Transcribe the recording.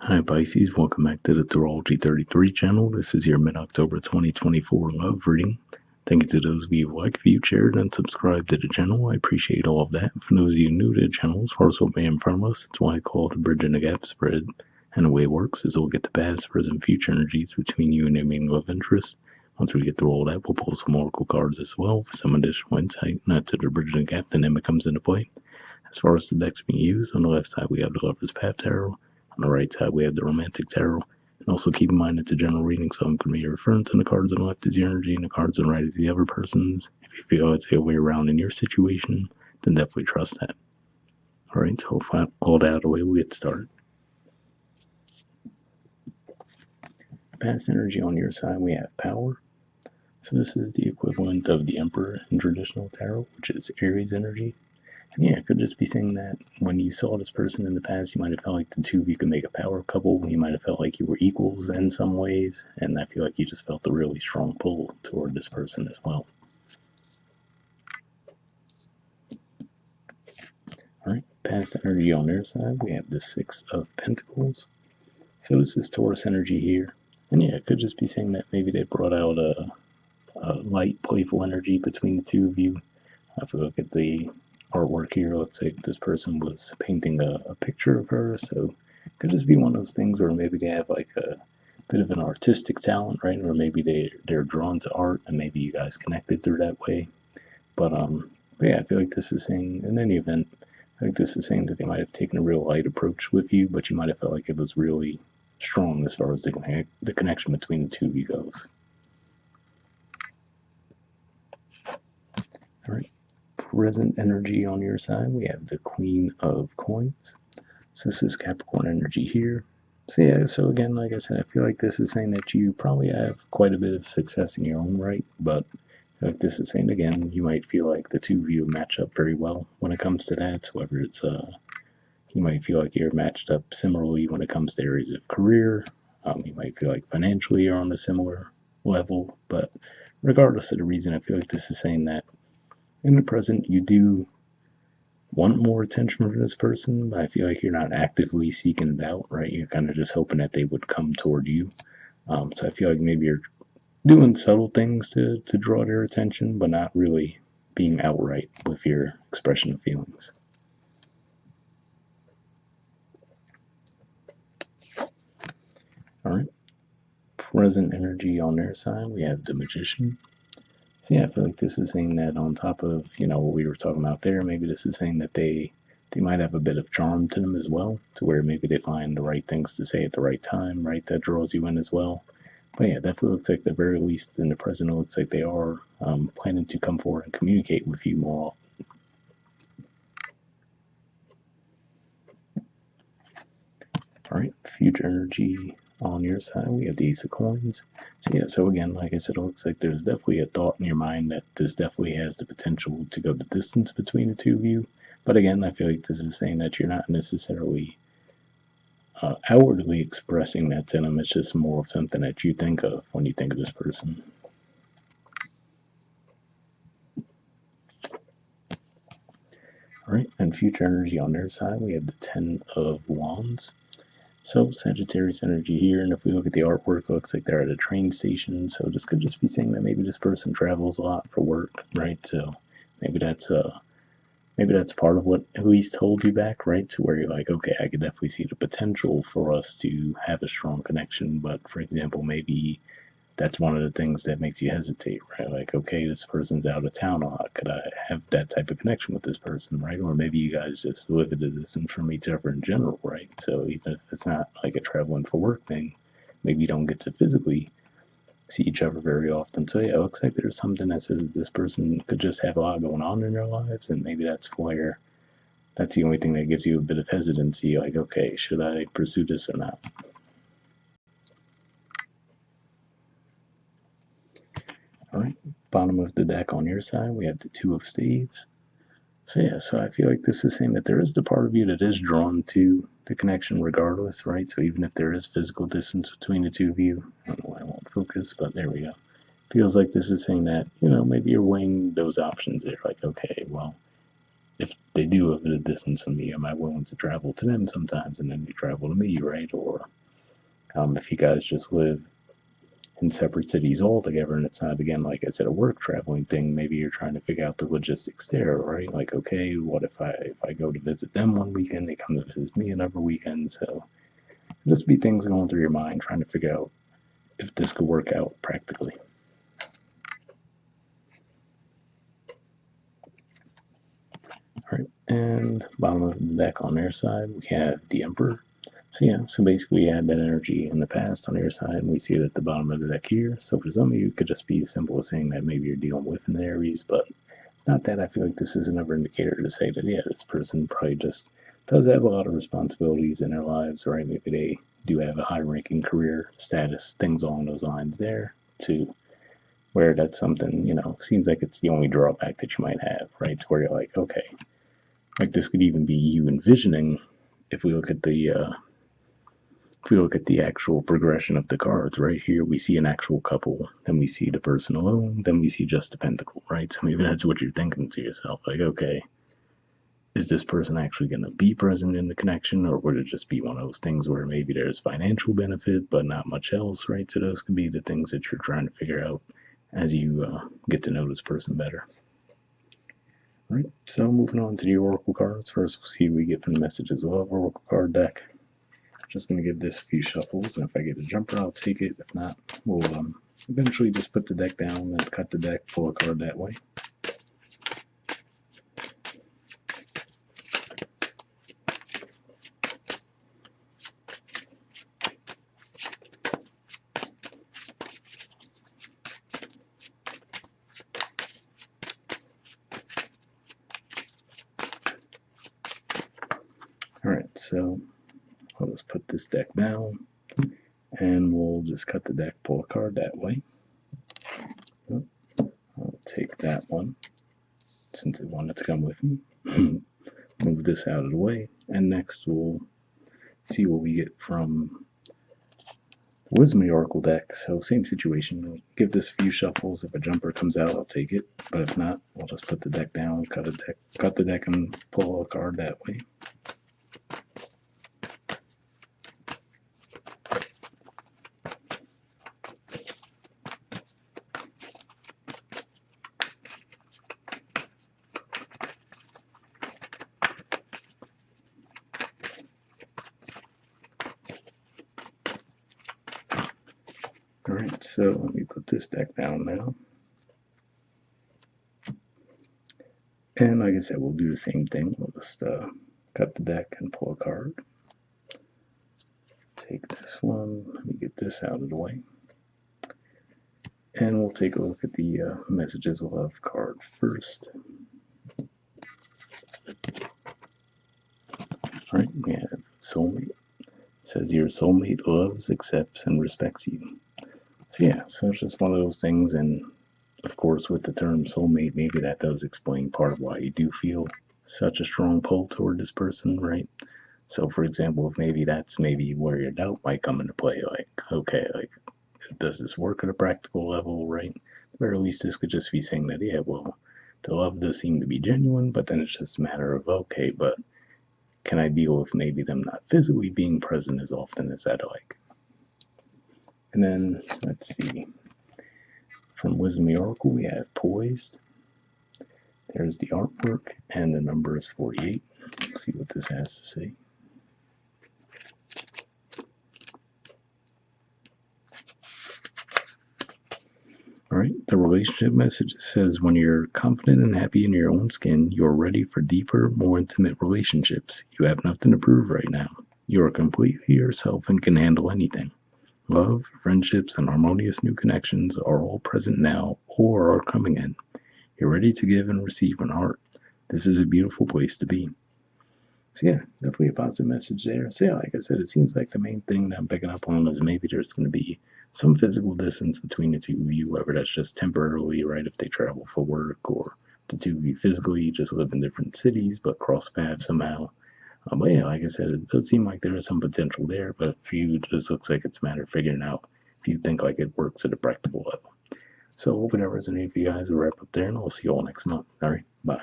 Hi Pisces, welcome back to the Astrology 33 channel. This is your mid-October 2024 love reading. Thank you to those of you who like, viewed, shared, and subscribed to the channel. I appreciate all of that. For those of you new to the channel, as far as what may in front of us, it's why I call it a bridge and a gap spread. And the way it works is we'll get the past, present, future energies between you and your main love interest. Once we get through all that, we'll pull some oracle cards as well for some additional insight. Not to the bridge and gap dynamic comes into play. As far as the decks being used, on the left side we have the Lover's Path Tarot. On the right side, we have the Romantic Tarot. And also keep in mind it's a general reading, so I'm going to be referring to the cards on the left as your energy and the cards on the right as the other person's. If you feel it's the other way around in your situation, then definitely trust that. Alright, so all that out of the way, we'll get started. Past energy on your side, we have Power. So this is the equivalent of the Emperor in traditional tarot, which is Aries energy. And yeah, it could just be saying that when you saw this person in the past, you might have felt like the two of you could make a power couple. You might have felt like you were equals in some ways, and I feel like you just felt a really strong pull toward this person as well. Alright, past energy on their side, we have the Six of Pentacles. So this is Taurus energy here. And yeah, it could just be saying that maybe they brought out a light, playful energy between the two of you. If we look at the artwork here, let's say this person was painting a picture of her, so it could just be one of those things where maybe they have like a bit of an artistic talent, right? Or maybe they're drawn to art and maybe you guys connected through that way. But yeah, I feel like this is saying, in any event, I think this is saying that they might have taken a real light approach with you, but you might have felt like it was really strong as far as the connection between the two of you goes. All right. Present energy on your side, we have the Queen of Coins. So this is Capricorn energy here. So yeah, so again, like I said, I feel like this is saying that you probably have quite a bit of success in your own right, but like this is saying again, you might feel like the two of you match up very well when it comes to that. So whether it's you might feel like you're matched up similarly when it comes to areas of career. You might feel like financially you're on a similar level, but regardless of the reason, I feel like this is saying that in the present you do want more attention from this person, but I feel like you're not actively seeking it out, right? You're kind of just hoping that they would come toward you. So I feel like maybe you're doing subtle things to draw their attention, but not really being outright with your expression of feelings. All right. Present energy on their side, we have the Magician. So yeah, I feel like this is saying that on top of, what we were talking about there, maybe this is saying that they might have a bit of charm to them as well, to where maybe they find the right things to say at the right time, right? That draws you in as well. But yeah, definitely looks like at the very least in the present, it looks like they are planning to come forward and communicate with you more often. All right, future energy on your side, we have the Ace of Coins. So yeah, so again, like I said, it looks like there's definitely a thought in your mind that this definitely has the potential to go the distance between the two of you. But again, I feel like this is saying that you're not necessarily outwardly expressing that to them. It's just more of something that you think of when you think of this person. All right, and future energy on their side, we have the Ten of Wands. So Sagittarius energy here, and if we look at the artwork, it looks like they're at a train station. So this could just be saying that maybe this person travels a lot for work, right? So maybe that's part of what at least holds you back, right? To where you're like, okay, I could definitely see the potential for us to have a strong connection, but for example, maybe that's one of the things that makes you hesitate, right? Like, okay, this person's out of town a lot. Could I have that type of connection with this person, right? Or maybe you guys just live at a distance from each other in general, right? So even if it's not like a traveling for work thing, maybe you don't get to physically see each other very often. So yeah, it looks like there's something that says that this person could just have a lot going on in their lives, and maybe that's where that's the only thing that gives you a bit of hesitancy, like, okay, should I pursue this or not? All right, bottom of the deck on your side, we have the Two of Staves. So yeah, so I feel like this is saying that there is the part of you that is drawn to the connection regardless, right? So even if there is physical distance between the two of you, I don't know why I won't focus, but there we go. Feels like this is saying that, maybe you're weighing those options there. Like, okay, well, if they do have a distance from me, am I willing to travel to them sometimes and then you travel to me, right? Or If you guys just live in separate cities altogether, and it's not, again, like I said, a work traveling thing, maybe you're trying to figure out the logistics there, right? Like, okay, what if I go to visit them one weekend, they come to visit me another weekend? So just be things going through your mind, trying to figure out if this could work out practically. All right, and bottom of the deck on their side, we have the Emperor. So yeah, so basically we had that energy in the past on your side, and we see it at the bottom of the deck here. So for some of you, it could just be as simple as saying that maybe you're dealing with an Aries, but not that. I feel like this is another indicator to say that, yeah, this person probably just does have a lot of responsibilities in their lives, right? Maybe they do have a high-ranking career status, things along those lines there, to where that's something, seems like it's the only drawback that you might have, right? To where you're like, okay, like this could even be you envisioning, if we look at the actual progression of the cards, right here we see an actual couple, then we see the person alone, then we see just the pentacle, right? So maybe that's what you're thinking to yourself, like, okay, is this person actually going to be present in the connection, or would it just be one of those things where maybe there's financial benefit but not much else, right? So those could be the things that you're trying to figure out as you get to know this person better. All right, so moving on to the oracle cards. First, we'll see what we get from the messages of oracle card deck. Just going to give this a few shuffles, and if I get a jumper, I'll take it. If not, we'll eventually just put the deck down and cut the deck, pull a card that way. Alright, so I'll just put this deck down, and we'll just cut the deck, pull a card that way. I'll take that one, since it wanted to come with me. Move this out of the way, and next we'll see what we get from the Wisdom of the Oracle deck. So same situation, we'll give this a few shuffles. If a jumper comes out, I'll take it, but if not, we'll just put the deck down, cut the deck, and pull a card that way. Alright, so let me put this deck down now. And like I said, we'll do the same thing. We'll just cut the deck and pull a card. Take this one. Let me get this out of the way. And we'll take a look at the Messages of Love card first. Alright, we have Soulmate. It says your soulmate loves, accepts, and respects you. So yeah, so it's just one of those things, and of course with the term soulmate, maybe that does explain part of why you do feel such a strong pull toward this person, right? So for example, if maybe that's maybe where your doubt might come into play, like, okay, like, does this work at a practical level, right? Or at least this could just be saying that, yeah, well, the love does seem to be genuine, but then it's just a matter of, okay, but can I deal with maybe them not physically being present as often as I'd like? And then, let's see, from Wisdom of the Oracle, we have Poised. There's the artwork, and the number is 48. Let's see what this has to say. Alright, the relationship message says when you're confident and happy in your own skin, you're ready for deeper, more intimate relationships. You have nothing to prove right now. You are completely yourself and can handle anything. Love, friendships, and harmonious new connections are all present now or are coming in. You're ready to give and receive an heart. This is a beautiful place to be. So yeah, definitely a positive message there. So yeah, like I said, it seems like the main thing that I'm picking up on is maybe there's going to be some physical distance between the two of you, whether that's just temporarily, right, if they travel for work, or the two of you physically just live in different cities but cross paths somehow. But yeah, like I said, it does seem like there is some potential there, but for you, it just looks like it's a matter of figuring out if you think like it works at a practical level. So hoping that resonates for you guys. We'll wrap up there, and I'll see you all next month. All right, bye.